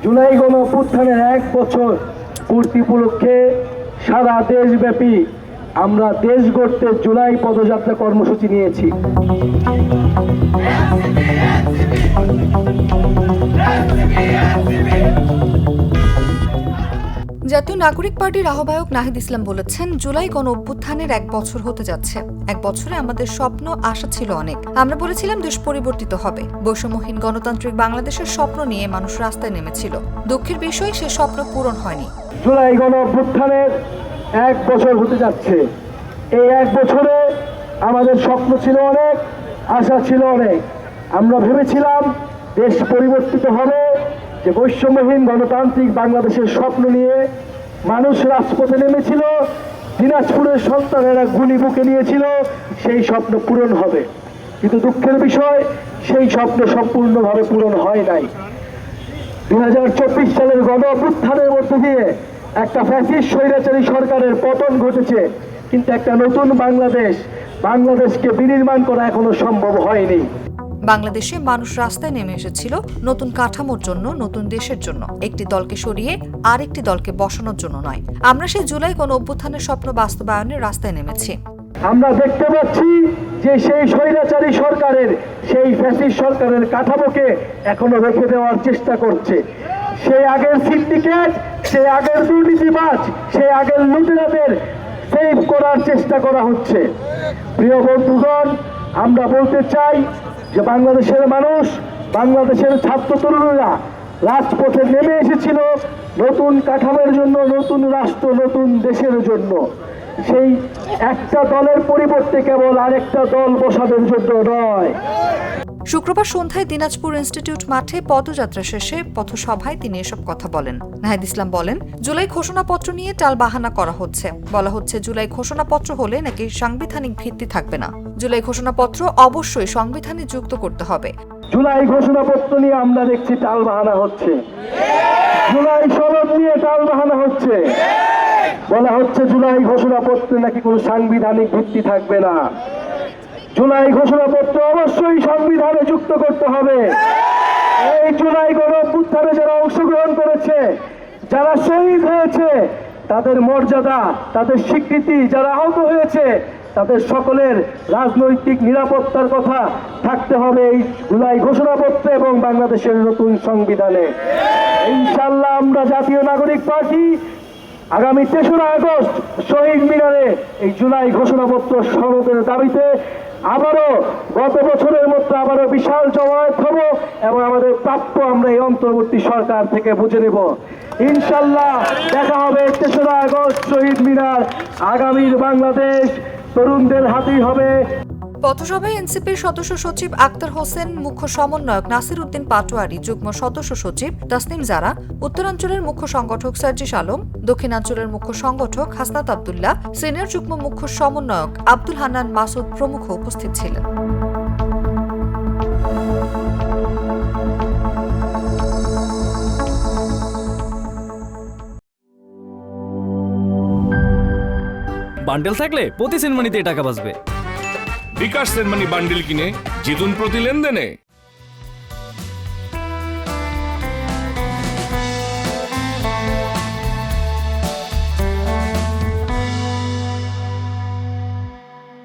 জুলাই গণঅভ্যুত্থানের 1 বছর পূর্তি উপলক্ষে সারা দেশব্যাপী আমরা দেশ গড়তে জুলাই পদযাত্রা কর্মসূচি নিয়েছি। জাতীয় নাগরিক পার্টির আহ্বায়ক নাহিদ ইসলাম বলেছেন, জুলাই গণঅভ্যুত্থানের 1 বছর হতে যাচ্ছে। 1 বছরে আমাদের স্বপ্ন আশা ছিল অনেক। আমরা বলেছিলাম দেশ পরিবর্তিত হবে। বৈষম্যহীন গণতান্ত্রিক বাংলাদেশের স্বপ্ন নিয়ে মানুষ রাস্তায় নেমেছিল। দুঃখের বিষয়, সে স্বপ্ন পূরণ হয়নি। জুলাই গণঅভ্যুত্থানের 1 বছর হতে যাচ্ছে। এই 1 বছরে আমাদের স্বপ্ন ছিল অনেক, আশা ছিল অনেক। আমরা ভেবেছিলাম দেশ পরিবর্তিত হবে, যে বৈষম্যহীন গণতান্ত্রিক বাংলাদেশের স্বপ্ন নিয়ে মানুষ রাজপথে নেমেছিল। দিনাজপুরের সন্তানেরা গুলি বুকে নিয়েছিল, সেই স্বপ্ন পূরণ হবে। কিন্তু দুঃখের বিষয়, সেই স্বপ্ন সম্পূর্ণভাবে পূরণ হয় নাই। 2024 সালের গণঅভ্যুত্থানের মধ্যে দিয়ে একটা ফ্যাসিস্ট স্বৈরাচারী সরকারের পতন ঘটেছে, কিন্তু একটা নতুন বাংলাদেশকে বিনির্মাণ করা এখনো সম্ভব হয়নি। বাংলাদেশে মানুষ রাস্তায় নেমে এসেছিল নতুন কাঠামোর জন্য, নতুন দেশের জন্য। একটি দলকে সরিয়ে আরেকটি দলকে বসানোর জন্য নয়। আমরা সেই জুলাই গণঅভ্যুত্থানের স্বপ্ন বাস্তবায়নের রাস্তায় নেমেছি। আমরা দেখতে পাচ্ছি যে সেই স্বৈরাচারী সরকারের, সেই ফ্যাসিস্ট সরকারের কাঠামোকে এখনো রেখে দেওয়ার চেষ্টা করছে। সেই আগের সিন্ডিকেট, সেই আগের দুর্নীতিবাজ, সেই আগের লুটেরাদের সেভ করার চেষ্টা করা হচ্ছে। প্রিয় বন্ধুগণ, আমরা বলতে চাই যে বাংলাদেশের মানুষ, বাংলাদেশের ছাত্র তরুণরা রাজপথে নেমে এসেছিল নতুন কাঠামোর জন্য, নতুন রাষ্ট্র, নতুন দেশের জন্য। সেই একটা দলের পরিবর্তে কেবল আরেকটা দল বসানোর জন্য নয়। শুক্রবার সন্ধ্যায় দিনাজপুর ইনস্টিটিউট মাঠে পদযাত্রা শেষে পথসভায় তিনি এসব কথা বলেন। নাহিদ ইসলাম বলেন, জুলাই ঘোষণাপত্র নিয়ে টালবাহানা করা হচ্ছে। বলা হচ্ছে জুলাই ঘোষণাপত্র হলে নাকি সাংবিধানিক ভিত্তি থাকবে না। জুলাই ঘোষণাপত্র অবশ্যই সংবিধানে যুক্ত করতে হবে। জুলাই ঘোষণাপত্র নিয়ে আমরা দেখছি টালবাহানা হচ্ছে। জুলাই সনদ নিয়ে টালবাহানা হচ্ছে। বলা হচ্ছে জুলাই ঘোষণাপত্রে নাকি কোনো সাংবিধানিক ভিত্তি থাকবে না। জুলাই ঘোষণাপত্র অবশ্যই সংবিধানে যুক্ত করতে হবে। এই জুলাই গণঅভ্যুত্থানে যারা অংশগ্রহণ করেছে, যারা শহীদ হয়েছে, তাদের মর্যাদা, তাদের স্বীকৃতি, যারা আহত হয়েছে, তাদের সকলের রাজনৈতিক নিরাপত্তার কথা থাকতে হবে এই জুলাই ঘোষণাপত্রে এবং বাংলাদেশের নতুন সংবিধানে। ইনশাআল্লাহ আমরা জাতীয় নাগরিক পার্টি আগামী 3রা আগস্ট শহীদ মিনারে এই জুলাই ঘোষণাপত্র সনদের দাবিতে আবারও গত বছরের মতো আবারও বিশাল জমায়েত হব এবং আমাদের প্রাপ্য আমরা এই অন্তর্বর্তী সরকার থেকে বুঝে নেব। ইনশাআল্লাহ দেখা হবে 3রা আগস্ট শহীদ মিনার। আগামীর বাংলাদেশ তরুণদের হাতেই হবে। পথসভায় এনসিপির সদস্য সচিব আক্তার হোসেন, মুখ্য সমন্বয়ক নাসির উদ্দিন পাটোয়ারি, যুগ্ম সদস্য সচিব তাসনিম জারা, উত্তরাঞ্চলের মুখ্য সংগঠক সার্জিস আলম, দক্ষিণাঞ্চলের মুখ্য সংগঠক হাসনাত আব্দুল্লাহ, সিনিয়র যুগ্ম মুখ্য সমন্বয়ক আব্দুল হান্নান মাসুদ প্রমুখ উপস্থিত ছিলেন। বান্ডেল থাকলে প্রতি সেনমানিতে টাকা বাঁচবে। বিকাশ সেনমানি বান্ডিল কিনে জিতুন প্রতি লেনদেনে।